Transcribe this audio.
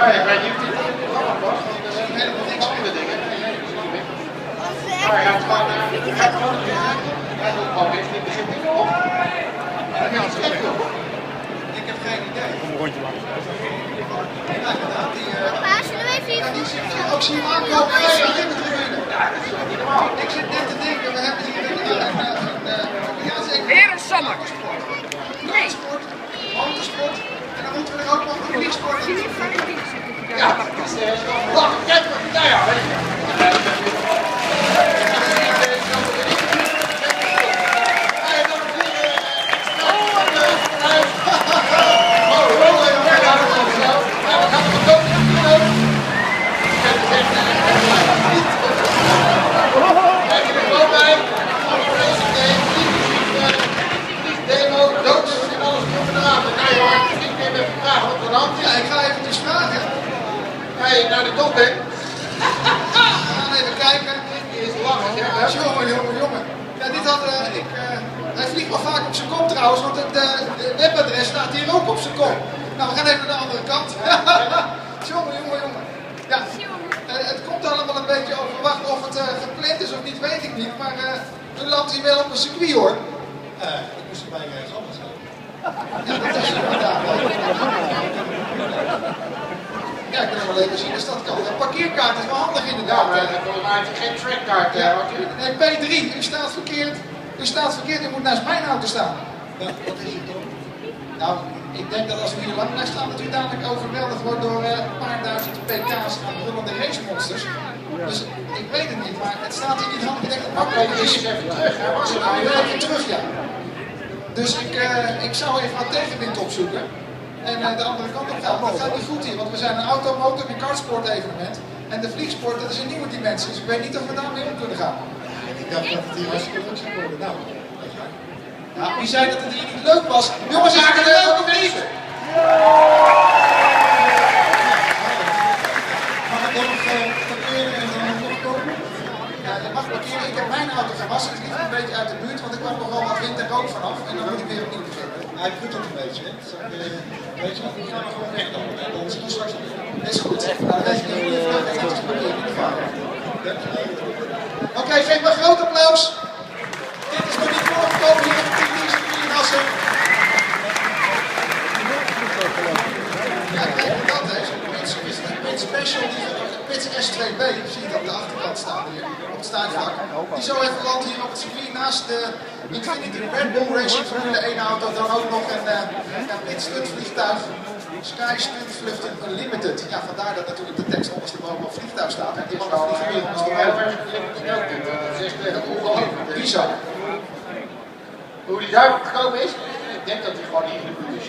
Nou, ik weet niet of dit het programma past, want er zijn helemaal niks andere dingen. Maar hij gaat gewoon hij doet gewoon niks, die begint niet op. En dan gaat het slecht op. Ik heb geen idee. Om een rondje maken. Ja, inderdaad. Papa, zullen we even Die zie ik ook zien aankomen. Ja, dat is niet normaal. Ik zit net te denken, we hebben hier ja, zeker. Weer een sommer. Nee. Sport, motorsport. En dan moeten we er ook nog een vliegsport in. Ja, dat is lang. Kijk, nou ja, weet je. Ja, ik ga eventjes vragen. Ga je naar de top bent? We gaan even kijken. Is lang, hè? Jongen. Ja, dit had ik. Hij vliegt wel vaak op zijn kop trouwens, want het webadres staat hier ook op zijn kop. Nou, we gaan even naar de andere kant. jongen. Ja, het komt allemaal een beetje overwacht. Of het gepland is of niet, weet ik niet. Maar nu landt hij wel op een circuit hoor. Ik moest erbij ergens anders zijn. Ja, dat is inderdaad. Ja, ik kan wel even zien als dat kan. Een parkeerkaart is wel handig inderdaad. Ja, maar volgens mij heeft hij geen trackkaart. Nee, P3, u staat verkeerd. U staat verkeerd, u moet naast mijn auto staan. Wat is het dan? Nou, ik denk dat als u hier lang blijft staan, dat u dadelijk overweldigd wordt door een paar duizend pk's aan brullende racemonsters. Dus ik weet het niet, maar het staat hier niet handig. Ik denk dat het makkelijker is. Even terug, hè? Was het nou even terug, ja. Dus ik zou even wat tegenwind opzoeken. En de andere kant op gaan. Dat gaat niet goed hier, want we zijn een auto, motor en kartsport evenement. En de vliegsport, dat is een nieuwe dimensie. Dus ik weet niet of we daarmee om kunnen gaan. Ik dacht dat het hier hartstikke goed zou worden. Nou, Nou, wie zei dat het hier niet leuk was? Jongens, is het leuk of niet? mag ik dan nog parkeren en dan nog komen? Ja, je mag parkeren. Ik heb mijn auto gewassen. Het ligt een beetje uit de buurt, want ik kwam nogal wat wind en rook vanaf. En dan moet ik weer opnieuw beginnen. Hij doet ook een beetje, hè? Weet je wat, ik ga er gewoon weg dan. En dan zien we straks nog. Dat is goed. Nou, dan heeft een goede vraag en dan is het parkeren niet varen. Oké, geef maar een groot applaus. Dit is nog niet voorgekomen hier op de TV in Assen. Ja, kijk maar dat, hè. Zo'n Pit Special, Pits S2B, zie je dat op de achterkant staan hier, op het startvlak. Die zo even landt hier op het circuit naast de Infinity Red Bull Racing Formule 1 auto. Dan ook nog een Pit Stunt vliegtuig. Sky Stunt Vlucht Unlimited. Ja, vandaar dat natuurlijk de tekst ondersteboven op vliegtuig staat. En die mag ook vliegen weer ondersteboven. Dat is echt ongelooflijk. Bizar. Hoe die daar gekomen is, ik denk dat hij gewoon hier in de buurt is.